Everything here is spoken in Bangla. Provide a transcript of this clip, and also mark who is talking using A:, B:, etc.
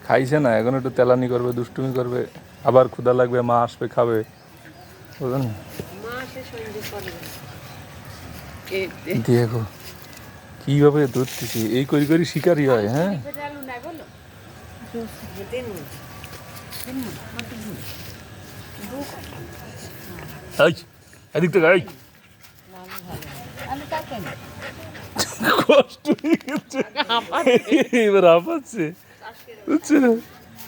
A: খাইছে না এখন একটু তেলানি করবে, দুষ্টুমি করবে, আবার ক্ষুধা লাগবে, মা আসবে খাবে, বুঝলেন? দেখো কিভাবে ধরতেছি, এই করি করি শিকারই হয়। হ্যাঁ এদিক থেকে কষ্ট হয়ে গেছে, এবার হাঁপাচ্ছে বুঝছো।